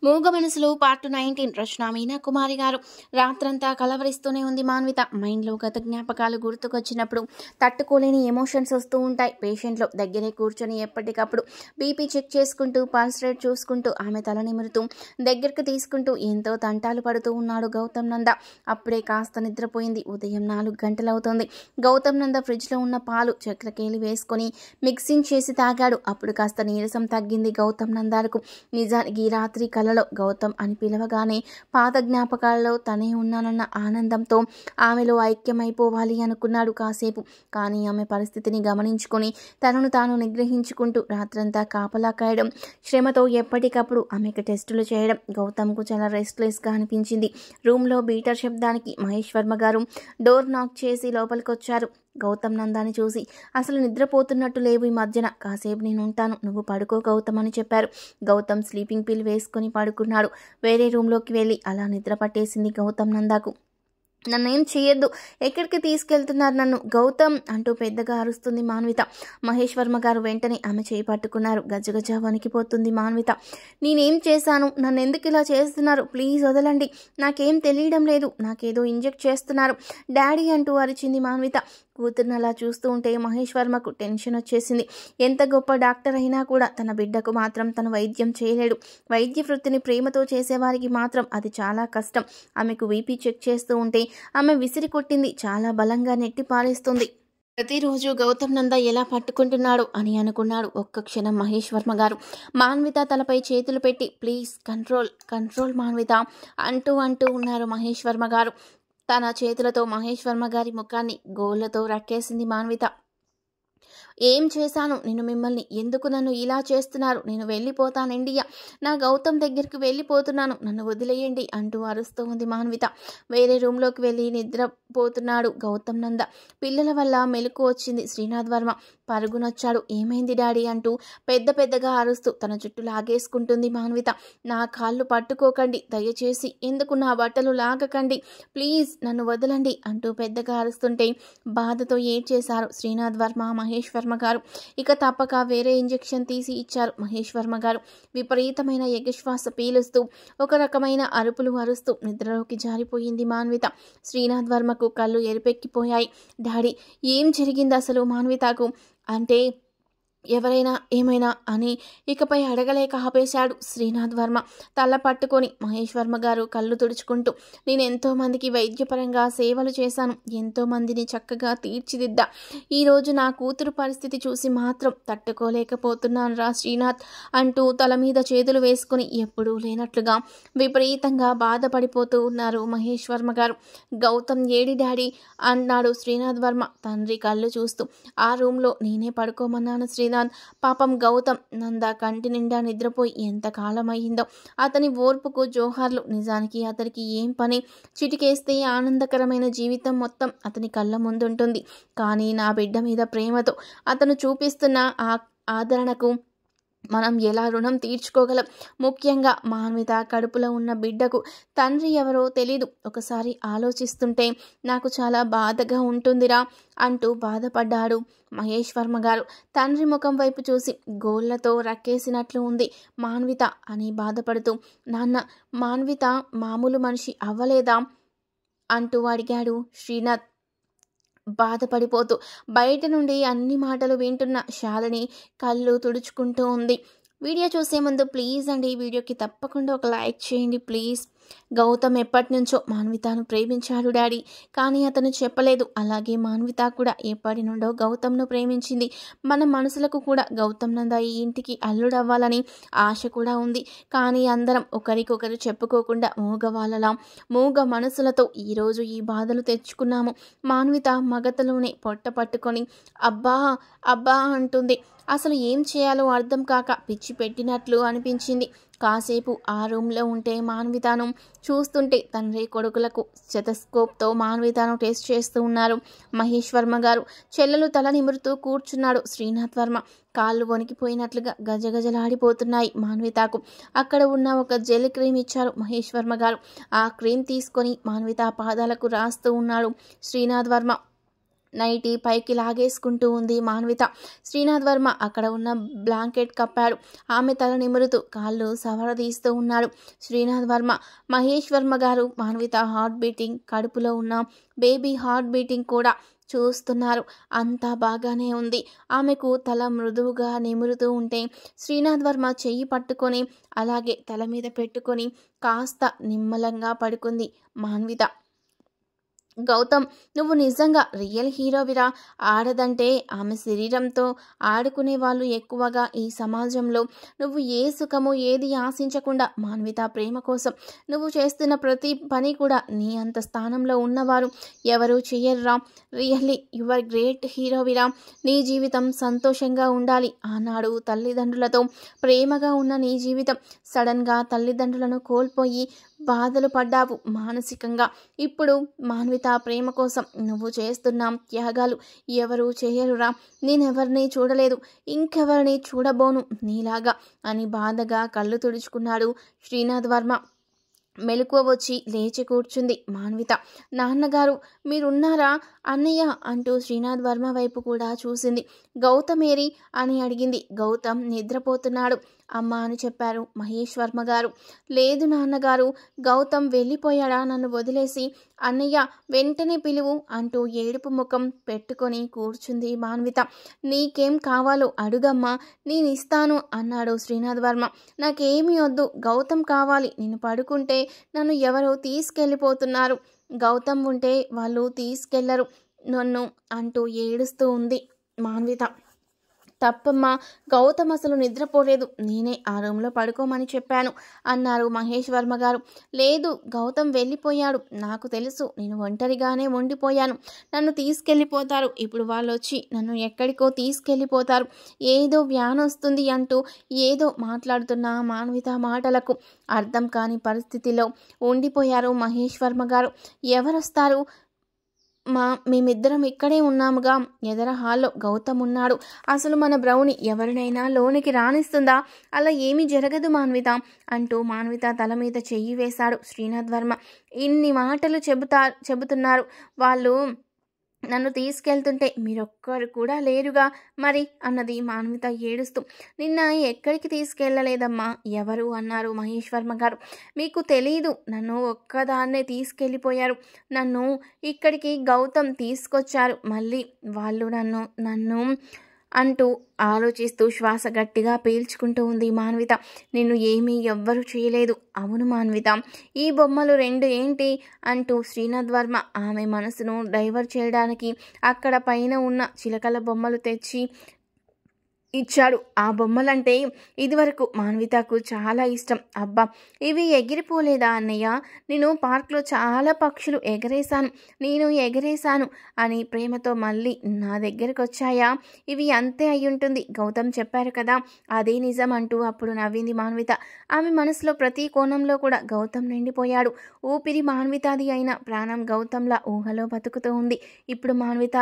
మూగ మనసులు పార్ట్ 19 రచన మీనా కుమారి గారు. రాత్రంతా కలవరిస్తూనే ఉంది మాన్విత. మైండ్లో గత జ్ఞాపకాలు గుర్తుకొచ్చినప్పుడు తట్టుకోలేని ఎమోషన్స్ వస్తూ ఉంటాయి. పేషెంట్లో దగ్గరే కూర్చొని ఎప్పటికప్పుడు బీపీ చెక్ చేసుకుంటూ పల్స్ రేట్ చూసుకుంటూ ఆమె తల నిమురుతూ దగ్గరకు తీసుకుంటూ ఎంతో తంటాలు పడుతూ ఉన్నాడు గౌతమ్ నంద. అప్పుడే కాస్త నిద్రపోయింది. ఉదయం 4 గంటలవుతోంది. గౌతమ్ నంద ఫ్రిడ్జ్లో ఉన్న పాలు చక్రకేళి వేసుకొని మిక్సింగ్ చేసి తాగాడు. అప్పుడు కాస్త నీరసం తగ్గింది గౌతమ్ నందాలకు. నిజానికి రాత్రి కలలో గౌతమ్ అని పిలవగానే పాత జ్ఞాపకాలలో తనే ఉన్నానన్న ఆనందంతో ఆమెలో ఐక్యమైపోవాలి అనుకున్నాడు కాసేపు. కానీ ఆమె పరిస్థితిని గమనించుకొని తనను తాను నిగ్రహించుకుంటూ రాత్రంతా కాపలా కాయడం, శ్రమతో ఎప్పటికప్పుడు ఆమెకు టెస్టులు చేయడం గౌతమ్కు చాలా రెస్ట్లెస్గా అనిపించింది. రూమ్లో బీటర్ శబ్దానికి మహేష్ వర్మ గారు డోర్ నాక్ చేసి లోపలికొచ్చారు. గౌతమ్ నందాని చూసి, అసలు నిద్రపోతున్నట్టు లేవు ఈ మధ్యన, కాసేపు నేను ఉంటాను, నువ్వు పడుకో గౌతమ్ అని చెప్పారు. గౌతమ్ స్లీపింగ్ పిల్ వేసుకొని పడుకున్నాడు. వేరే రూమ్లోకి వెళ్ళి అలా నిద్ర పట్టేసింది గౌతమ్ నందాకు. నన్నేం చేయొద్దు, ఎక్కడికి తీసుకెళ్తున్నారు నన్ను గౌతమ్ అంటూ పెద్దగా అరుస్తుంది మాన్విత. మహేష్ వర్మ గారు వెంటనే ఆమె చేయి పట్టుకున్నారు. గజగజ వణికిపోతుంది మాన్విత. నేనేం చేశాను, నన్ను ఎందుకు ఇలా చేస్తున్నారు, ప్లీజ్ వదలండి, నాకేం తెలియడం లేదు, నాకేదో ఇంజెక్ట్ చేస్తున్నారు డాడీ అంటూ అరిచింది మాన్విత. కూతురుని అలా చూస్తూ ఉంటే మహేష్ వర్మకు టెన్షన్ వచ్చేసింది. ఎంత గొప్ప డాక్టర్ అయినా కూడా తన బిడ్డకు మాత్రం తను వైద్యం చేయలేడు. వైద్య వృత్తిని ప్రేమతో చేసేవారికి మాత్రం అది చాలా కష్టం. ఆమెకు వీపీ చెక్ చేస్తూ ఉంటే ఆమె విసిరి కొట్టింది. చాలా బలంగా నెట్టి పారేస్తుంది. ప్రతిరోజు గౌతమ్ నంద ఎలా పట్టుకుంటున్నాడు అని అనుకున్నాడు ఒక్క క్షణం మహేష్ వర్మ గారు. మాన్విత తలపై చేతులు పెట్టి ప్లీజ్ కంట్రోల్ కంట్రోల్ మాన్విత అంటూ ఉన్నారు మహేష్ వర్మ గారు. తన చేతులతో మహేష్ వర్మ గారి ముఖాన్ని గోళ్లతో రక్కేసింది మాన్విత. ఏం చేశాను నేను మిమ్మల్ని, ఎందుకు నన్ను ఇలా చేస్తున్నారు, నేను వెళ్ళిపోతాను ఇండియా, నా గౌతమ్ దగ్గరికి వెళ్ళిపోతున్నాను, నన్ను వదిలేయండి అంటూ అరుస్తూ ఉంది మాన్విత. వేరే రూమ్లోకి వెళ్ళి నిద్రపోతున్నాడు గౌతమ్ నంద. పిల్లల వల్ల మెలకు వచ్చింది శ్రీనాథ్ వర్మ. పరుగునొచ్చాడు. ఏమైంది డాడీ అంటూ పెద్దగా అరుస్తూ తన జుట్టు లాగేసుకుంటుంది మాన్విత. నా కాళ్ళు పట్టుకోకండి దయచేసి, ఎందుకు నా బట్టలు లాగకండి, ప్లీజ్ నన్ను వదలండి అంటూ పెద్దగా అరుస్తుంటే బాధతో ఏడ్చేశారు శ్రీనాథ్ వర్మ, మహేష్ వర్మ గారు. ఇక తప్పక వేరే ఇంజెక్షన్ తీసి ఇచ్చారు మహేష్ వర్మ గారు. విపరీతమైన ఎగశ్వాస పీలుస్తూ ఒక రకమైన అరుపులు అరుస్తూ నిద్రలోకి జారిపోయింది మాన్విత. శ్రీనాథ్ వర్మకు కళ్ళు ఎరిపెక్కిపోయాయి. డాడీ ఏం జరిగింది అసలు మాన్వితకు అంటే ఎవరైనా ఏమైనా అని ఇకపై అడగలేక ఆపేశాడు శ్రీనాథ్ వర్మ. తల పట్టుకొని మహేష్ వర్మ గారు కళ్ళు తుడుచుకుంటూ, నేను ఎంతోమందికి వైద్యపరంగా సేవలు చేశాను, ఎంతోమందిని చక్కగా తీర్చిదిద్దా, ఈరోజు నా కూతురు పరిస్థితి చూసి మాత్రం తట్టుకోలేకపోతున్నాను రా శ్రీనాథ్ అంటూ తల మీద చేతులు వేసుకుని ఎప్పుడూ లేనట్లుగా విపరీతంగా బాధపడిపోతూ ఉన్నారు మహేష్ వర్మ గారు. గౌతమ్ ఏడి డాడీ అన్నాడు శ్రీనాథ్ వర్మ తండ్రి కళ్ళు చూస్తూ. ఆ రూమ్లో నేనే పడుకోమన్నాను శ్రీనాథ్, పాపం గౌతమ్ నంద కంటి నిండా నిద్రపోయి ఎంతకాలం అయ్యిందో. అతని ఓర్పుకు జోహార్లు. నిజానికి అతనికి ఏం పని, చిటికేస్తే ఆనందకరమైన జీవితం మొత్తం అతని కళ్ళ ముందుంటుంది. కానీ నా బిడ్డ మీద ప్రేమతో అతను చూపిస్తున్న ఆ ఆదరణకు మనం ఎలా రుణం తీర్చుకోగలం. ముఖ్యంగా మాన్విత కడుపులో ఉన్న బిడ్డకు తండ్రి ఎవరో తెలీదు. ఒకసారి ఆలోచిస్తుంటే నాకు చాలా బాధగా ఉంటుందిరా అంటూ బాధపడ్డాడు మహేష్ వర్మ గారు. తండ్రి ముఖం వైపు చూసి గోళ్లతో రక్కేసినట్లు ఉంది మాన్విత అని బాధపడుతూ, నాన్న మాన్విత మామూలు మనిషి అవ్వలేదా అంటూ అడిగాడు శ్రీనాథ్ బాధపడిపోతూ. బయట నుండి అన్ని మాటలు వింటున్న శాలిని కళ్ళు తుడుచుకుంటూ ఉంది. వీడియో చూసే ముందు ప్లీజ్ అండి వీడియోకి తప్పకుండా ఒక లైక్ చేయండి ప్లీజ్. గౌతమ్ ఎప్పటి నుంచో మాన్వితను ప్రేమించాడు డాడీ, కానీ అతను చెప్పలేదు. అలాగే మాన్విత కూడా ఎప్పటి నుండో గౌతమ్ను ప్రేమించింది. మన మనసులకు కూడా గౌతమ్ నంద ఈ ఇంటికి అల్లుడవ్వాలని ఆశ కూడా ఉంది. కానీ అందరం ఒకరికొకరు చెప్పుకోకుండా మూగవాళ్ళలా మూగ మనసులతో ఈరోజు ఈ బాధలు తెచ్చుకున్నాము. మాన్విత మగతలోనే పొట్ట పట్టుకొని అబ్బా అబ్బా అంటుంది. అసలు ఏం చేయాలో అర్థం కాక పిచ్చి పెట్టినట్లు అనిపించింది. కాసేపు ఆ రూమ్లో ఉంటే మాన్వితను చూస్తుంటే తండ్రి కొడుకులకు స్టెథోస్కోప్తో మాన్వితను టెస్ట్ చేస్తూ ఉన్నారు మహేష్ వర్మ గారు. చెల్లెలు తల నిమురుతూ కూర్చున్నాడు శ్రీనాథ్ వర్మ. కాళ్ళు వణికిపోయినట్లుగా గజగజలాడిపోతున్నాయి మాన్వితకు. అక్కడ ఉన్న ఒక జెల్ క్రీమ్ ఇచ్చారు మహేష్ వర్మ గారు. ఆ క్రీమ్ తీసుకొని మాన్విత పాదాలకు రాస్తూ ఉన్నాడు శ్రీనాథ్ వర్మ. నైటీ పైకి లాగేసుకుంటూ ఉంది మాన్విత. శ్రీనాథ్ వర్మ అక్కడ ఉన్న బ్లాంకెట్ కప్పాడు. ఆమె తల నిమురుతూ కాళ్ళు సవరదీస్తూ ఉన్నాడు శ్రీనాథ్ వర్మ. మహేష్ వర్మ గారు మాన్విత హార్ట్ బీటింగ్, కడుపులో ఉన్న బేబీ హార్ట్ బీటింగ్ కూడా చూస్తున్నారు. అంతా బాగానే ఉంది. ఆమెకు తల మృదువుగా నిమురుతూ ఉంటే శ్రీనాథ్ వర్మ చెయ్యి పట్టుకొని అలాగే తల మీద పెట్టుకొని కాస్త నిమ్మలంగా పడుకుంది మాన్విత. గౌతమ్, నువ్వు నిజంగా రియల్ హీరోవిరా. ఆడదంటే ఆమె శరీరంతో ఆడుకునే వాళ్ళు ఎక్కువగా ఈ సమాజంలో. నువ్వు ఏ సుఖము ఏది ఆశించకుండా మాన్విత ప్రేమ కోసం నువ్వు చేస్తున్న ప్రతి పని కూడా నీ అంత స్థానంలో ఉన్నవారు ఎవరూ చెయ్యరురా. రియల్లీ యువర్ గ్రేట్ హీరోవిరా. నీ జీవితం సంతోషంగా ఉండాలి. ఆనాడు తల్లిదండ్రులతో ప్రేమగా ఉన్న నీ జీవితం సడన్గా తల్లిదండ్రులను కోల్పోయి బాధలు పడ్డావు మానసికంగా. ఇప్పుడు మాన్విత ప్రేమ కోసం నువ్వు చేస్తున్న త్యాగాలు ఎవరూ చేయరురా. నేనెవరిని చూడలేదు, ఇంకెవరిని చూడబోను నీలాగా అని బాధగా కళ్ళు తుడుచుకున్నాడు శ్రీనాథ్ వర్మ. మెలకువ వచ్చి లేచి కూర్చుంది మాన్విత. నాన్నగారు మీరున్నారా అన్నయ్య అంటూ శ్రీనాథ్ వర్మ వైపు కూడా చూసింది. గౌతమేరి అని అడిగింది. గౌతమ్ నిద్రపోతున్నాడు అమ్మ అని చెప్పారు మహేష్ వర్మ గారు. లేదు నాన్నగారు, గౌతమ్ వెళ్ళిపోయాడా నన్ను వదిలేసి. అన్నయ్య వెంటనే పిలువు అంటూ ఏడుపు ముఖం పెట్టుకొని కూర్చుంది మాన్విత. నీకేం కావాలో అడుగమ్మా, నేనిస్తాను అన్నాడు శ్రీనాథ్ వర్మ. నాకేమీ వద్దు, గౌతమ్ కావాలి. నేను పడుకుంటే నన్ను ఎవరో తీసుకెళ్ళిపోతున్నారు. గౌతమ్ ఉంటే వాళ్ళు తీసుకెళ్లరు నన్ను అంటూ ఏడుస్తూ ఉంది మాన్విత. తప్పమ్మా, గౌతమ్ అసలు నిద్రపోలేదు. నేనే ఆ రూమ్లో పడుకోమని చెప్పాను అన్నారు మహేష్ వర్మ గారు. లేదు, గౌతమ్ వెళ్ళిపోయాడు. నాకు తెలుసు. నేను ఒంటరిగానే ఉండిపోయాను. నన్ను తీసుకెళ్ళిపోతారు. ఇప్పుడు వాళ్ళు వచ్చి నన్ను ఎక్కడికో తీసుకెళ్ళిపోతారు. ఏదో వ్యాన్ వస్తుంది అంటూ ఏదో మాట్లాడుతున్న మాన్విత మాటలకు అర్థం కాని పరిస్థితిలో ఉండిపోయారు మహేష్ వర్మ గారు. ఎవరొస్తారు? మేమిద్దరం ఇక్కడే ఉన్నాముగా. ఎదర హాల్లో గౌతమ్ ఉన్నాడు. అసలు మన బ్రౌని ఎవరినైనా లోనికి రానిస్తుందా? అలా ఏమీ జరగదు మాన్విత అంటూ మాన్విత తల మీద చెయ్యి వేశాడు శ్రీనాథ్ వర్మ. ఇన్ని మాటలు చెబుతున్నారు వాళ్ళు. నన్ను తీసుకెళ్తుంటే మీరొక్కరు కూడా లేరుగా మరి అన్నది మాన్విత ఏడుస్తూ. నిన్న ఎక్కడికి తీసుకెళ్ళలేదమ్మా. ఎవరు అన్నారు మహేష్ వర్మ గారు. మీకు తెలీదు, నన్ను ఒక్కదాన్నే తీసుకెళ్ళిపోయారు. నన్ను ఇక్కడికి గౌతమ్ తీసుకొచ్చారు. మళ్ళీ వాళ్ళు నన్ను అంటూ ఆలోచిస్తూ శ్వాస గట్టిగా పీల్చుకుంటూ ఉంది మాన్విత. నిన్ను ఏమీ ఎవ్వరూ చేయలేదు. అవును మాన్విత, ఈ బొమ్మలు 2 ఏంటి అంటూ శ్రీనాథ్ వర్మ ఆమె మనసును డైవర్ట్ చేయడానికి అక్కడ పైన ఉన్న చిలకల బొమ్మలు తెచ్చి ఇచ్చాడు. ఆ బొమ్మలంటే ఇదివరకు మాన్వితకు చాలా ఇష్టం. అబ్బా, ఇవి ఎగిరిపోలేదా అన్నయ్య? నేను పార్క్లో చాలా పక్షులు ఎగరేశాను అని ప్రేమతో మళ్ళీ నా దగ్గరకు వచ్చాయా? ఇవి అంతే అయ్యుంటుంది. గౌతమ్ చెప్పారు కదా, అదే నిజం అంటూ అప్పుడు నవ్వింది మాన్విత. ఆమె మనసులో ప్రతి కోణంలో కూడా గౌతమ్ నిండిపోయాడు. ఊపిరి మాన్వితది అయిన ప్రాణం గౌతంలా ఊహలో బతుకుతూ ఉంది. ఇప్పుడు మాన్విత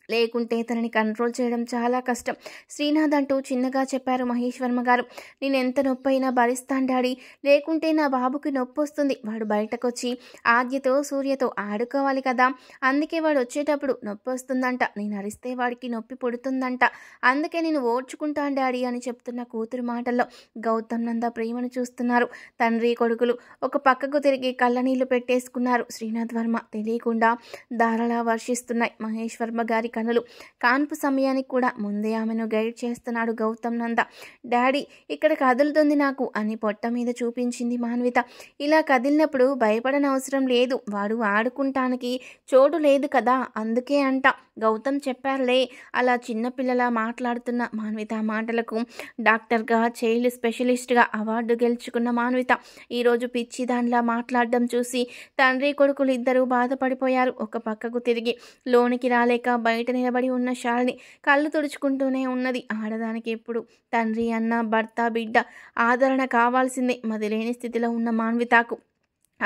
లేకుంటే తనని కంట్రోల్ చేయడం చాలా కష్టం. శ్రీనాథ్ అంటూ చిన్నగా చెప్పారు మహేష్ వర్మ గారు. నేను ఎంత నొప్పి అయినా భరిస్తాను డాడీ, లేకుంటే నా బాబుకి నొప్పి వస్తుంది. వాడు బయటకొచ్చి ఆద్యతో సూర్యతో ఆడుకోవాలి కదా, అందుకే వాడు వచ్చేటప్పుడు నొప్పి వస్తుందంట. నేను అరిస్తే వాడికి నొప్పి పుడుతుందంట. అందుకే నేను ఓర్చుకుంటాను డాడీ అని చెప్తున్న కూతురు మాటల్లో గౌతమ్ నంద ప్రేమను చూస్తున్నారు తండ్రి కొడుకులు. ఒక పక్కకు తిరిగి కళ్ళనీళ్లు పెట్టేసుకున్నారు శ్రీనాథ్ వర్మ. తెలియకుండా ధారలా వర్షిస్తున్నాయి మహేష్ వర్మ గారి కనులు. కాన్పు సమయానికి కూడా ముందే ఆమెను గైడ్ చేస్తున్నాడు గౌతమ్ నంద. డాడీ, ఇక్కడ కదులుతుంది నాకు అని పొట్ట మీద చూపించింది మాన్విత. ఇలా కదిలినప్పుడు భయపడనవసరం లేదు. వాడు ఆడుకుంటానికి చోటు లేదు కదా, అందుకే అంట. గౌతమ్ చెప్పారులే. అలా చిన్నపిల్లలా మాట్లాడుతున్న మాన్విత మాటలకు డాక్టర్గా, చైల్డ్ స్పెషలిస్ట్గా అవార్డు గెలుచుకున్న మాన్విత ఈరోజు పిచ్చి దానిలా మాట్లాడడం చూసి తండ్రి కొడుకులు ఇద్దరూ బాధపడిపోయారు. ఒక పక్కకు తిరిగి లోనికి రాలేక బయట నిలబడి ఉన్న శాలిని కళ్ళు తుడుచుకుంటూనే ఉన్నది. ఆడదానికి ఎప్పుడు తండ్రి అన్న, భర్త, బిడ్డ ఆదరణ కావాల్సిందే. మదిలేని స్థితిలో ఉన్న మాన్వితకు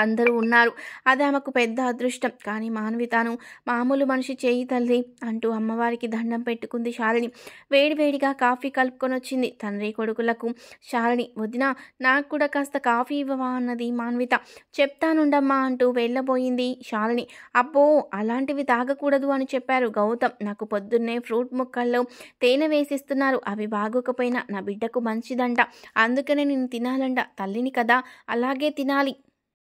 అందరూ ఉన్నారు. అది ఆమెకు పెద్ద అదృష్టం. కానీ మాన్వితను మామూలు మనిషి చేయి తల్లి అంటూ అమ్మవారికి దండం పెట్టుకుంది శాలిని. వేడివేడిగా కాఫీ కలుపుకొని వచ్చింది తండ్రి కొడుకులకు. శాలిని, వదినా నాకు కూడా కాస్త కాఫీ ఇవ్వవా అన్నది మాన్విత. చెప్తానుండమ్మా అంటూ వెళ్ళబోయింది శాలిని. అబ్బో అలాంటివి తాగకూడదు అని చెప్పారు గౌతమ్. నాకు పొద్దున్నే ఫ్రూట్ ముక్కల్లో తేనె వేసిస్తున్నారు. అవి బాగోకపోయినా నా బిడ్డకు మంచిదంట. అందుకనే నేను తినాలంట. తల్లిని కదా, అలాగే తినాలి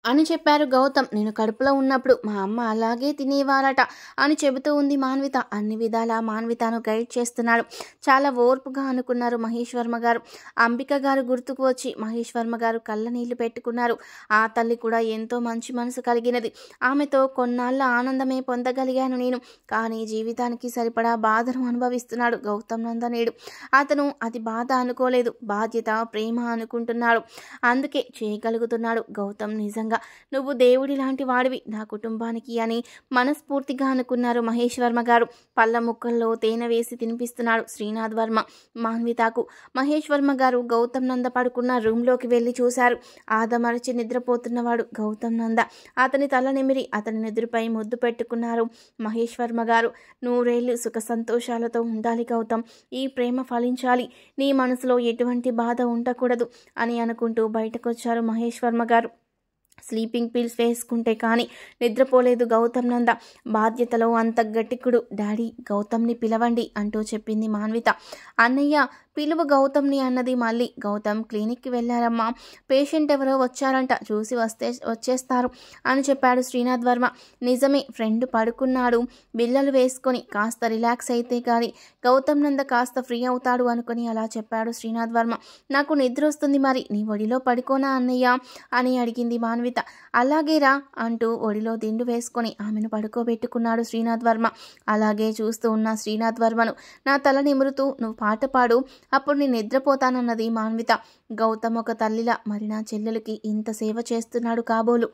అని చెప్పారు గౌతమ్. నేను కడుపులో ఉన్నప్పుడు మా అమ్మ అలాగే తినేవారట అని చెబుతూ ఉంది మాన్విత. అన్ని విధాలా మాన్వితను గైడ్ చేస్తున్నాడు. చాలా ఓర్పుగా అనుకున్నారు మహేష్ వర్మ గారు. అంబిక గారు గుర్తుకు వచ్చి మహేష్ వర్మ గారు కళ్ళ నీళ్లు పెట్టుకున్నారు. ఆ తల్లి కూడా ఎంతో మంచి మనసు కలిగినది. ఆమెతో కొన్నాళ్ళ ఆనందమే పొందగలిగాను నేను. కానీ జీవితానికి సరిపడా బాధను అనుభవిస్తున్నాడు గౌతమ్ నందనేడు. అతను అది బాధ అనుకోలేదు, బాధ్యత, ప్రేమ అనుకుంటున్నాడు. అందుకే చేయగలుగుతున్నాడు. గౌతమ్ నిజంగా నువ్వు దేవుడి లాంటి వాడివి నా కుటుంబానికి అని మనస్ఫూర్తిగా అనుకున్నారు మహేష్ వర్మ గారు. పళ్ళ ముక్కల్లో తేనె వేసి తినిపిస్తున్నాడు శ్రీనాథ్ వర్మ మాన్వితకు. మహేష్ వర్మ గారు గౌతమ్ నంద పడుకున్న రూమ్లోకి వెళ్ళి చూశారు. ఆదమరచి నిద్రపోతున్నవాడు గౌతమ్ నంద. అతని తల నిమిరి అతని నిద్రపై ముద్దు పెట్టుకున్నారు మహేష్ వర్మ గారు. నూరేళ్లు సుఖ సంతోషాలతో ఉండాలి గౌతమ్. ఈ ప్రేమ ఫలించాలి. నీ మనసులో ఎటువంటి బాధ ఉండకూడదు అని అనుకుంటూ బయటకొచ్చారు మహేష్ వర్మ గారు. స్లీపింగ్ పిల్స్ వేసుకుంటే కానీ నిద్రపోలేదు గౌతమ్ నంద. బాధ్యతలో అంత గట్టికుడు. డాడీ గౌతమ్ని పిలవండి అంటూ చెప్పింది మాన్విత. అన్నయ్య పిలువ గౌతమ్ని అన్నది మళ్ళీ. గౌతమ్ క్లినిక్కి వెళ్ళారమ్మా, పేషెంట్ ఎవరో వచ్చారంట, చూసి వచ్చేస్తారు అని చెప్పాడు శ్రీనాథ్ వర్మ. నిజమే, ఫ్రెండ్ పడుకున్నాడు బిల్లలు వేసుకొని. కాస్త రిలాక్స్ అయితే కానీ గౌతమ్ నంద కాస్త ఫ్రీ అవుతాడు అనుకుని అలా చెప్పాడు శ్రీనాథ్ వర్మ. నాకు నిద్ర వస్తుంది, మరి నీ ఒడిలో పడుకోనా అన్నయ్య అని అడిగింది మాన్విత. అలాగేరా అంటూ ఒడిలో దిండు వేసుకొని ఆమెను పడుకోబెట్టుకున్నాడు శ్రీనాథ్ వర్మ. అలాగే చూస్తూ ఉన్న శ్రీనాథ్ వర్మను నా తల నిమురుతూ నువ్వు పాట పాడు, అప్పుడు నేను నిద్రపోతానన్నది మాన్విత. గౌతమ్ ఒక తల్లిలా మరి నా చెల్లెలకి ఇంత సేవ చేస్తున్నాడు కాబోలు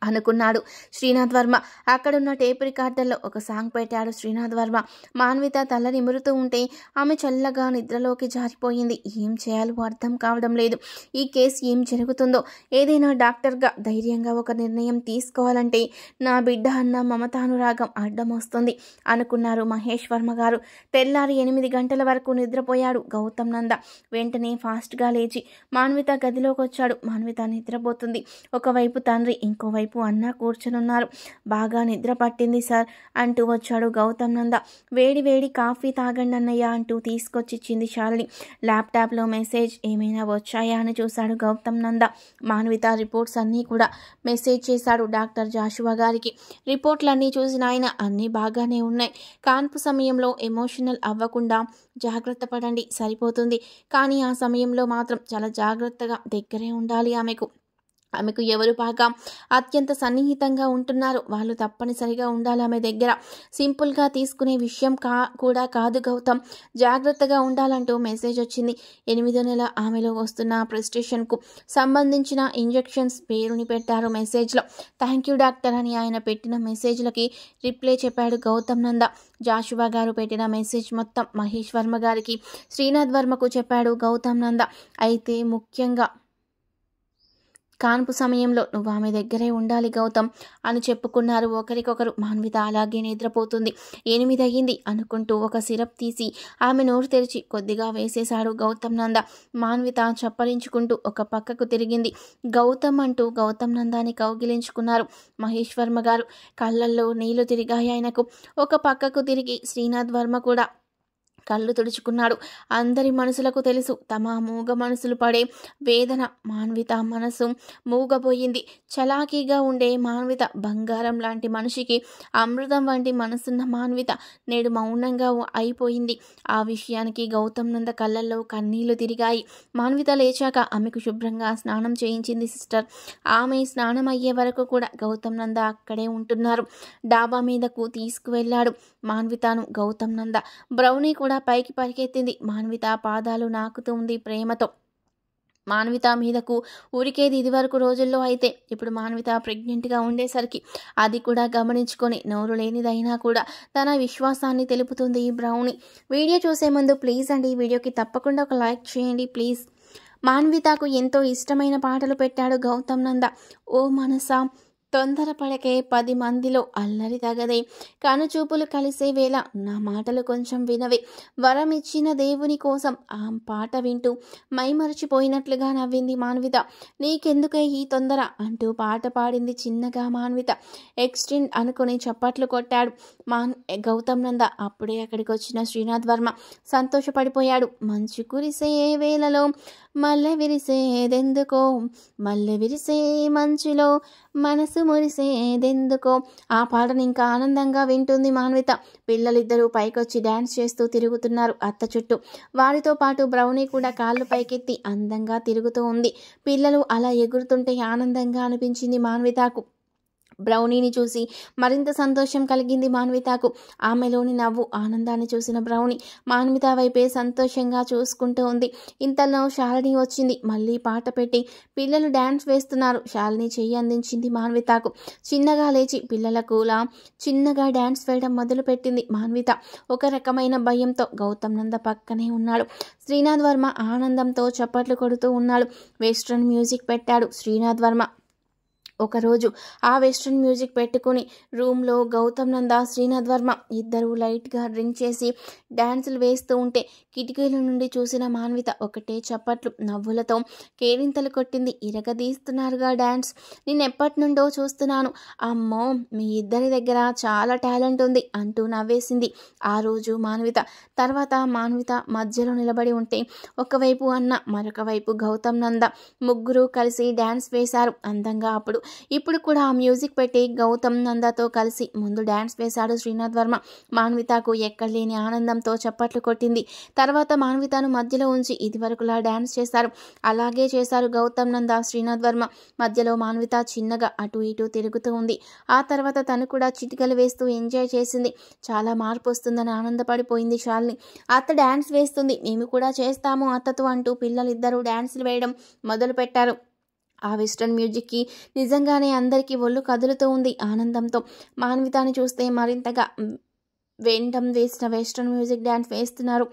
అనుకున్నాడు శ్రీనాథ్ వర్మ. అక్కడున్న టేప్ రికార్డర్లో ఒక సాంగ్ పెట్టాడు శ్రీనాథ్ వర్మ. మాన్విత తల నిమురుతూ ఉంటే ఆమె చల్లగా నిద్రలోకి జారిపోయింది. ఏం చేయాలో అర్థం కావడం లేదు. ఈ కేసు ఏం జరుగుతుందో. ఏదైనా డాక్టర్గా ధైర్యంగా ఒక నిర్ణయం తీసుకోవాలంటే నా బిడ్డ అన్న మమతానురాగం అడ్డం వస్తుంది అనుకున్నారు మహేష్ వర్మ గారు. తెల్లారి 8 గంటల వరకు నిద్రపోయాడు గౌతమ్ నంద. వెంటనే ఫాస్ట్గా లేచి మాన్విత గదిలోకి వచ్చాడు. మాన్విత నిద్రపోతుంది. ఒకవైపు తండ్రి, ఇంకోవైపు అన్న కూర్చొనున్నారు. బాగా నిద్ర పట్టింది సార్ అంటూ వచ్చాడు గౌతమ్ నంద. వేడి వేడి కాఫీ తాగండి అన్నయ్య అంటూ తీసుకొచ్చిచ్చింది శాలిని. ల్యాప్టాప్లో మెసేజ్ ఏమైనా వచ్చాయా అని చూశాడు గౌతమ్ నంద. మాన్విత రిపోర్ట్స్ అన్నీ కూడా మెసేజ్ చేశాడు డాక్టర్ జాషువా గారికి. రిపోర్ట్లన్నీ చూసిన ఆయన అన్నీ బాగానే ఉన్నాయి. కాన్పు సమయంలో ఎమోషనల్ అవ్వకుండా జాగ్రత్త పడండి, సరిపోతుంది. కానీ ఆ సమయంలో మాత్రం చాలా జాగ్రత్తగా దగ్గరే ఉండాలి. ఆమెకు ఎవరు బాగా అత్యంత సన్నిహితంగా ఉంటున్నారు వాళ్ళు తప్పనిసరిగా ఉండాలి ఆమె దగ్గర. సింపుల్గా తీసుకునే విషయం కూడా కాదు గౌతమ్, జాగ్రత్తగా ఉండాలంటూ మెసేజ్ వచ్చింది. 8వ నెల ఆమెలో వస్తున్న ప్రెస్టేషన్కు సంబంధించిన ఇంజెక్షన్స్ పేరుని పెట్టారు మెసేజ్లో. థ్యాంక్ యూ డాక్టర్ అని ఆయన పెట్టిన మెసేజ్లకి రిప్లై చెప్పాడు గౌతమ్ నంద. జాషువా గారు పెట్టిన మెసేజ్ మొత్తం మహేష్ వర్మ గారికి, శ్రీనాథ్ వర్మకు చెప్పాడు గౌతమ్ నంద. అయితే ముఖ్యంగా కాన్పు సమయంలో నువ్వు ఆమె దగ్గరే ఉండాలి గౌతమ్ అని చెప్పుకున్నారు ఒకరికొకరు. మాన్విత అలాగే నిద్రపోతుంది. 8 అయ్యింది అనుకుంటూ ఒక సిరప్ తీసి ఆమె నోరు తెరిచి కొద్దిగా వేసేశాడు గౌతమ్ నంద. మాన్విత చప్పరించుకుంటూ ఒక పక్కకు తిరిగింది. గౌతమ్ అంటూ గౌతమ్ నందాన్ని కౌగిలించుకున్నారు మహేష్ వర్మ గారు. కళ్ళల్లో నీళ్లు తిరిగాయి ఆయనకు. ఒక పక్కకు తిరిగి శ్రీనాథ్ వర్మ కూడా కళ్ళు తుడుచుకున్నాడు. అందరి మనసులకు తెలుసు తమ మూగ మనసులు పడే వేదన. మాన్విత మనసు మూగబోయింది. చలాకీగా ఉండే మాన్విత, బంగారం లాంటి మనిషికి అమృతం వంటి మనసున్న మాన్విత నేడు మౌనంగా అయిపోయింది. ఆ విషయానికి గౌతమ్ నంద కళ్ళల్లో కన్నీళ్లు తిరిగాయి. మాన్విత లేచాక ఆమెకు శుభ్రంగా స్నానం చేయించింది సిస్టర్. ఆమె స్నానం అయ్యే వరకు కూడా గౌతమ్ నంద అక్కడే ఉంటున్నారు. డాబా మీదకు తీసుకువెళ్ళాడు మాన్వితను గౌతమ్ నంద. బ్రౌనీ కూడా పైకి పరిగెత్తింది. మాన్విత పాదాలు నాకుతుంది ప్రేమతో. మాన్విత మీదకు ఊరికేది ఇదివరకు రోజుల్లో. అయితే ఇప్పుడు మాన్విత ప్రెగ్నెంట్గా ఉండేసరికి అది కూడా గమనించుకొని నోరు లేనిదైనా కూడా తన విశ్వాసాన్ని తెలుపుతుంది ఈ బ్రౌనీ. వీడియో చూసే ముందు ప్లీజ్ అండి ఈ వీడియోకి తప్పకుండా ఒక లైక్ చేయండి ప్లీజ్. మాన్వితకు ఎంతో ఇష్టమైన పాటలు పెట్టాడు గౌతమ్ నంద. ఓ మనసా తొందరపడకే, 10 మందిలో అల్లరి తగదే, కనుచూపులు కలిసే వేళ నా మాటలు కొంచెం వినవే, వరం ఇచ్చిన దేవుని కోసం ఆ పాట వింటూ మైమరచిపోయినట్లుగా నవ్వింది మాన్విత. నీకెందుకే ఈ తొందర అంటూ పాట పాడింది చిన్నగా మాన్విత. ఎక్స్టెండ్ అనుకుని చప్పట్లు కొట్టాడు గౌతమ్ నంద. అప్పుడే అక్కడికి వచ్చిన శ్రీనాథ్ వర్మ సంతోషపడిపోయాడు. మంచు కురిసే వేళలో మల్లె విరిసేదెందుకో, మల్లె విరిసే మంచులో మనసు మురిసేదెందుకో. ఆ పాటను ఇంకా ఆనందంగా వింటుంది మాన్విత. పిల్లలిద్దరూ పైకొచ్చి డ్యాన్స్ చేస్తూ తిరుగుతున్నారు అత్త చుట్టూ. వారితో పాటు బ్రౌనీ కూడా కాళ్ళు పైకెత్తి అందంగా తిరుగుతూ ఉంది. పిల్లలు అలా ఎగురుతుంటే ఆనందంగా అనిపించింది మాన్వితకు. బ్రౌనీని చూసి మరింత సంతోషం కలిగింది మాన్వితకు. ఆమెలోని నవ్వు, ఆనందాన్ని చూసిన బ్రౌనీ మాన్విత వైపే సంతోషంగా చూసుకుంటూ ఉంది. ఇంతలో శాలిని వచ్చింది. మళ్ళీ పాట పెట్టి పిల్లలు డ్యాన్స్ వేస్తున్నారు. శాలిని చెయ్యి అందించింది మాన్వితకు. చిన్నగా లేచి పిల్లలకులా చిన్నగా డ్యాన్స్ వేయడం మొదలుపెట్టింది మాన్విత. ఒక రకమైన భయంతో గౌతమ్ నంద పక్కనే ఉన్నాడు. శ్రీనాథ్ వర్మ ఆనందంతో చప్పట్లు కొడుతూ ఉన్నాడు. వెస్ట్రన్ మ్యూజిక్ పెట్టాడు శ్రీనాథ్ వర్మ. ఒకరోజు ఆ వెస్ట్రన్ మ్యూజిక్ పెట్టుకుని రూమ్లో గౌతమ్ నంద, శ్రీనాథ్ వర్మ ఇద్దరూ లైట్గా డ్రింక్ చేసి డ్యాన్సులు వేస్తూ ఉంటే కిటికీల నుండి చూసిన మాన్విత ఒకటే చప్పట్లు, నవ్వులతో కేరింతలు కొట్టింది. ఇరగదీస్తున్నారుగా డ్యాన్స్, నేను ఎప్పటి నుండో చూస్తున్నాను. అమ్మో, మీ ఇద్దరి దగ్గర చాలా టాలెంట్ ఉంది అంటూ నవ్వేసింది ఆ రోజు మాన్విత. తర్వాత మాన్విత మధ్యలో నిలబడి ఉంటే ఒకవైపు అన్న, మరొక వైపు గౌతమ్ నంద ముగ్గురు కలిసి డ్యాన్స్ వేశారు అందంగా. ఇప్పుడు కూడా ఆ మ్యూజిక్ పెట్టి గౌతమ్ నందతో కలిసి ముందు డ్యాన్స్ వేశాడు శ్రీనాథ్ వర్మ. మాన్వితకు ఎక్కడలేని ఆనందంతో చప్పట్లు కొట్టింది. తర్వాత మాన్వితను మధ్యలో ఉంచి ఇదివరకులా డ్యాన్స్ చేశారు. అలాగే చేశారు గౌతమ్ నంద, శ్రీనాథ్ వర్మ. మధ్యలో మాన్విత చిన్నగా అటు ఇటు తిరుగుతూ ఉంది. ఆ తర్వాత తను కూడా చిటికలు వేస్తూ ఎంజాయ్ చేసింది. చాలా మార్పు వస్తుందని ఆనందపడిపోయింది శాలిని. అత్త డ్యాన్స్ వేస్తుంది, మేము కూడా చేస్తాము అత్తతో అంటూ పిల్లలిద్దరూ డ్యాన్సులు వేయడం మొదలు పెట్టారు. ఆ వెస్ట్రన్ మ్యూజిక్కి నిజంగానే అందరికీ ఒళ్ళు కదులుతూ ఉంది ఆనందంతో. మాన్వితని చూస్తే మరింతగా వెంటం వేసిన వెస్ట్రన్ మ్యూజిక్ డ్యాన్స్ వేస్తున్నారు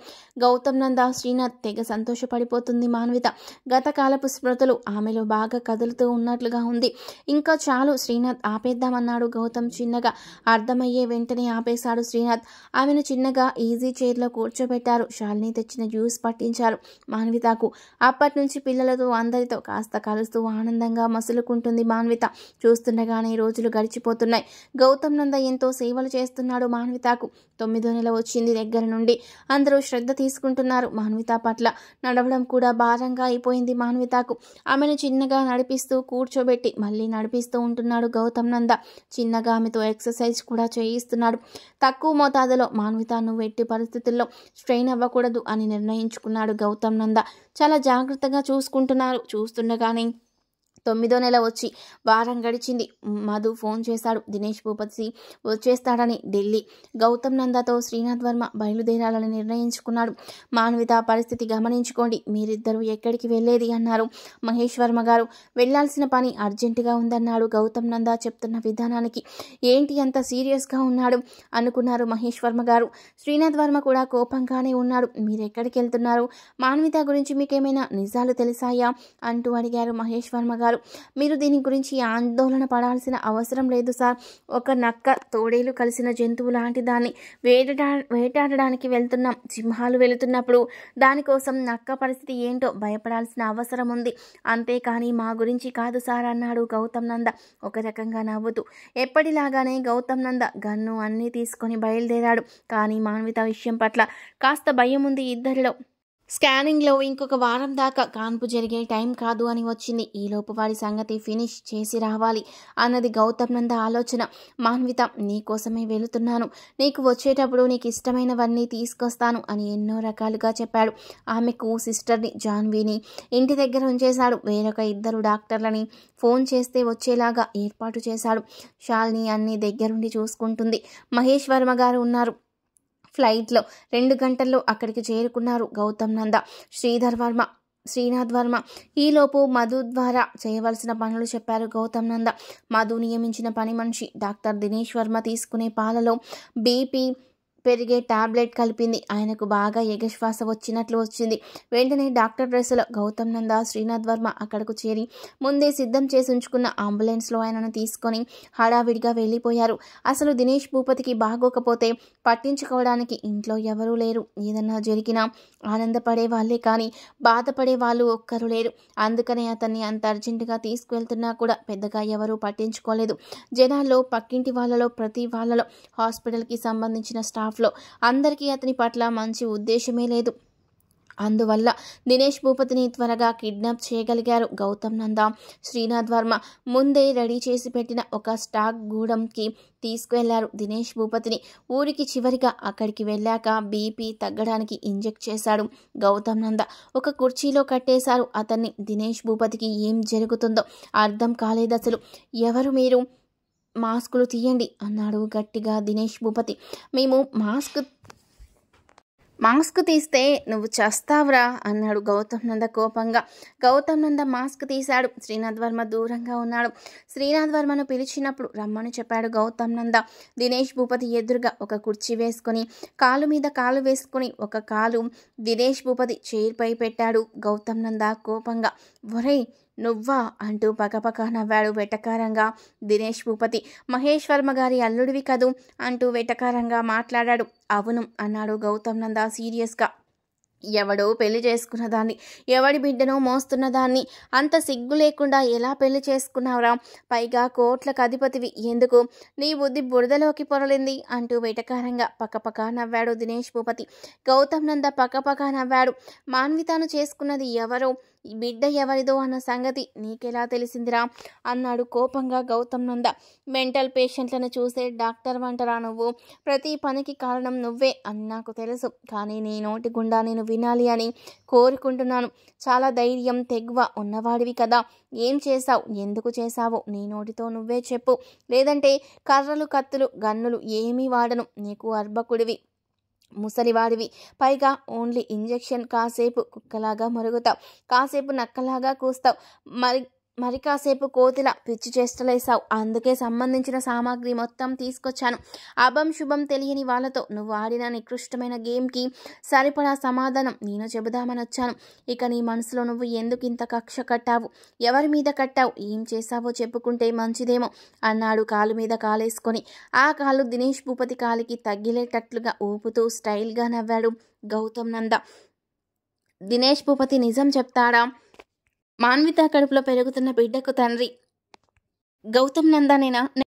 గౌతమ్ నంద, శ్రీనాథ్. తెగ సంతోషపడిపోతుంది మాన్విత. గతకాలపు స్మృతులు ఆమెలో బాగా కదులుతూ ఉన్నట్లుగా ఉంది. ఇంకా చాలు శ్రీనాథ్, ఆపేద్దామన్నాడు గౌతమ్ చిన్నగా. అర్థమయ్యే వెంటనే ఆపేశాడు శ్రీనాథ్. ఆమెను చిన్నగా ఈజీ చైర్లో కూర్చోబెట్టారు. శాలిని తెచ్చిన జ్యూస్ పట్టించారు మాన్వితకు. అప్పటి నుంచి పిల్లలతో అందరితో కాస్త కలుస్తూ ఆనందంగా మసులుకుంటుంది మాన్విత. చూస్తుండగానే రోజులు గడిచిపోతున్నాయి. గౌతమ్ నంద ఎంతో సేవలు చేస్తున్నాడు మాన్వితకు. 9వ నెల వచ్చింది దగ్గర నుండి. అందరూ శ్రద్ధ తీసుకుంటున్నారు మాన్విత పట్ల. నడవడం కూడా భారంగా అయిపోయింది మాన్వితకు. ఆమెను చిన్నగా నడిపిస్తూ కూర్చోబెట్టి మళ్ళీ నడిపిస్తూ ఉంటున్నాడు గౌతమ్ నంద. చిన్నగా ఆమెతో ఎక్సర్సైజ్ కూడా చేయిస్తున్నాడు. తక్కువ మోతాదులో. మాన్విత నువ్వు ఎట్టి పరిస్థితుల్లో స్ట్రెయిన్ అవ్వకూడదు అని నిర్ణయించుకున్నాడు గౌతమ్ నంద. చాలా జాగ్రత్తగా చూసుకుంటున్నారు. చూస్తుండగానే 9వ నెల వచ్చి వారం గడిచింది. మధు ఫోన్ చేశాడు. దినేష్ భూపతి వచ్చేస్తాడని ఢిల్లీ. గౌతమ్ నందతో శ్రీనాథ్ వర్మ బయలుదేరాలని నిర్ణయించుకున్నాడు. మాన్విత పరిస్థితి గమనించుకోండి, మీరిద్దరూ ఎక్కడికి వెళ్ళేది అన్నారు మహేష్ వర్మ గారు. వెళ్లాల్సిన పని అర్జెంటుగా ఉందన్నాడు గౌతమ్ నంద చెప్తున్న విధానానికి. ఏంటి అంత సీరియస్గా ఉన్నాడు అనుకున్నారు మహేష్ వర్మ గారు. శ్రీనాథ్ వర్మ కూడా కోపంగానే ఉన్నాడు. మీరెక్కడికి వెళ్తున్నారు? మాన్విత గురించి మీకేమైనా నిజాలు తెలిసాయా అంటూ అడిగారు మహేష్ వర్మ గారు. మీరు దీని గురించి ఆందోళన పడాల్సిన అవసరం లేదు సార్. ఒక నక్క, తోడేలు కలిసిన జంతువు లాంటి దాన్ని వేటాడడానికి వెళ్తున్నాం. సింహాలు వెళుతున్నప్పుడు దానికోసం నక్క పరిస్థితి ఏంటో భయపడాల్సిన అవసరం ఉంది. అంతేకాని మా గురించి కాదు సార్ అన్నాడు గౌతమ్ నంద ఒక రకంగా నవ్వుతూ. ఎప్పటిలాగానే గౌతమ్ నంద గన్ను అన్నీ తీసుకొని బయలుదేరాడు. కానీ మాన్విత విషయం పట్ల కాస్త భయం ఉంది ఇద్దరిలో. స్కానింగ్లో ఇంకొక వారం దాకా కాన్పు జరిగే టైం కాదు అని వచ్చింది. ఈలోపు వాడి సంగతి ఫినిష్ చేసి రావాలి అన్నది గౌతమ్ నంద ఆలోచన. మాన్విత, నీకోసమే వెళుతున్నాను. నీకు వచ్చేటప్పుడు నీకు ఇష్టమైనవన్నీ తీసుకొస్తాను అని ఎన్నో రకాలుగా చెప్పాడు. ఆమెకు సిస్టర్ని జాన్వీని ఇంటి దగ్గర ఉంచేశాడు. వేరొక 2 డాక్టర్లని ఫోన్ చేస్తే వచ్చేలాగా ఏర్పాటు చేశాడు. శాలిని అన్ని దగ్గరుండి చూసుకుంటుంది. మహేష్ వర్మ గారు ఉన్నారు ఫ్లైట్లో. 2 గంటల్లో అక్కడికి చేరుకున్నారు గౌతమ్ నంద, శ్రీనాథ్ వర్మ. ఈలోపు మధు ద్వారా చేయవలసిన పనులు చెప్పారు గౌతమ్ నంద. మధు నియమించిన పని మనిషి డాక్టర్ దినేష్ వర్మ తీసుకునే పాలలో బీపీ, పెరిగే టాబ్లెట్ కలిపింది. ఆయనకు బాగా ఎగశ్వాస వచ్చినట్లు వచ్చింది. వెంటనే డాక్టర్ డ్రెస్సులో గౌతమ్ నంద, శ్రీనాథ్ వర్మ అక్కడకు చేరి ముందే సిద్ధం చేసి ఉంచుకున్న అంబులెన్స్లో ఆయనను తీసుకొని హడావిడిగా వెళ్ళిపోయారు. అసలు దినేష్ భూపతికి బాగోకపోతే పట్టించుకోవడానికి ఇంట్లో ఎవరూ లేరు. ఏదన్నా జరిగినా ఆనందపడే వాళ్ళే కానీ బాధపడే వాళ్ళు ఒక్కరు లేరు. అందుకనే అతన్ని అంత అర్జెంటుగా తీసుకువెళ్తున్నా కూడా పెద్దగా ఎవరూ పట్టించుకోలేదు. జనాల్లో, పక్కింటి వాళ్ళలో, ప్రతి వాళ్ళలో, హాస్పిటల్కి సంబంధించిన స్టాఫ్లో అందరికీ అతని పట్ల మంచి ఉద్దేశమే లేదు. అందువల్ల దినేష్ భూపతిని త్వరగా కిడ్నాప్ చేయగలిగారు గౌతమ్ నంద. శ్రీనాథ్ వర్మ ముందే రెడీ చేసి పెట్టిన ఒక స్టాక్ గూడంకి తీసుకువెళ్లారు దినేష్ భూపతిని. ఊరికి చివరిగా అక్కడికి వెళ్ళాక బీపీ తగ్గడానికి ఇంజెక్ట్ చేశాడు గౌతమ్ నంద. ఒక కుర్చీలో కట్టేశారు అతన్ని. దినేష్ భూపతికి ఏం జరుగుతుందో అర్థం కాలేదసలు. ఎవరు మీరు? మాస్కులు తీయండి అన్నాడు గట్టిగా దినేష్ భూపతి. మేము మాస్క్ తీస్తే నువ్వు చస్తావురా అన్నాడు గౌతమ్ నంద కోపంగా. గౌతమ్ నంద మాస్క్ తీశాడు. శ్రీనాథ్ వర్మ దూరంగా ఉన్నాడు. శ్రీనాథ్ వర్మను పిలిచినప్పుడు రమ్మని చెప్పాడు గౌతమ్ నంద. దినేష్ భూపతి ఎదురుగా ఒక కుర్చీ వేసుకొని కాలు మీద కాలు వేసుకొని ఒక కాలు దినేష్ భూపతి చైర్పై పెట్టాడు గౌతమ్ నంద కోపంగా. ఒరేయ్ నువ్వా అంటూ పకపక నవ్వాడు వెటకారంగా దినేష్ భూపతి. మహేష్ వర్మ గారి అల్లుడివి కదూ అంటూ వెటకారంగా మాట్లాడాడు. అవును అన్నాడు గౌతమ్ నంద సీరియస్గా. ఎవడో పెళ్లి చేసుకున్న దాన్ని, ఎవడి బిడ్డనో మోస్తున్న దాన్ని అంత సిగ్గు లేకుండా ఎలా పెళ్లి చేసుకున్నావురా? పైగా కోట్లకు అధిపతివి, ఎందుకు నీ బుద్ధి బురదలోకి పొరలింది అంటూ వెటకారంగా పక్కపక్క నవ్వాడు దినేష్ భూపతి. గౌతమ్ నంద పక్కపక్క నవ్వాడు. మాన్వితాను చేసుకున్నది ఎవరో, బిడ్డ ఎవరిదో అన్న సంగతి నీకెలా తెలిసిందిరా అన్నాడు కోపంగా గౌతమ్ నంద. మెంటల్ పేషెంట్లను చూసే డాక్టర్ వంటరా నువ్వు? ప్రతి పనికి కారణం నువ్వే అని నాకు తెలుసు, కానీ నీ నోటి గుండా నేను వినాలి అని కోరుకుంటున్నాను. చాలా ధైర్యం, తెగువ ఉన్నవాడివి కదా. ఏం చేశావు, ఎందుకు చేశావో నీ నోటితో నువ్వే చెప్పు. లేదంటే కర్రలు, కత్తులు, గన్నులు ఏమీ వాడను. నీకు అర్భకుడివి, ముసలివాడివి, పైగా ఓన్లీ ఇంజెక్షన్. కాసేపు కుక్కలాగా మరుగుతావు, కాసేపు నక్కలాగా కూస్తావు, మరి కాసేపు కోతిలా పిచ్చి చేష్టలేసావు. అందుకే సంబంధించిన సామాగ్రి మొత్తం తీసుకొచ్చాను. అభం శుభం తెలియని వాళ్ళతో నువ్వు ఆడిన నికృష్టమైన గేమ్కి సరిపడా సమాధానం నేను చెబుదామని వచ్చాను. ఇక నీ మనసులో నువ్వు ఎందుకు ఇంత కక్ష కట్టావు, ఎవరి మీద కట్టావు, ఏం చేశావో చెప్పుకుంటే మంచిదేమో అన్నాడు కాలు మీద కాలేసుకొని. ఆ కాలు దినేష్ భూపతి కాలికి తగిలేటట్లుగా ఊపుతూ స్టైల్గా నవ్వాడు గౌతమ్ నంద. దినేష్ భూపతి నిజం చెప్తాడా? మాన్విత కడుపులో పెరుగుతున్న బిడ్డకు తండ్రి గౌతమ్ నందనేనా?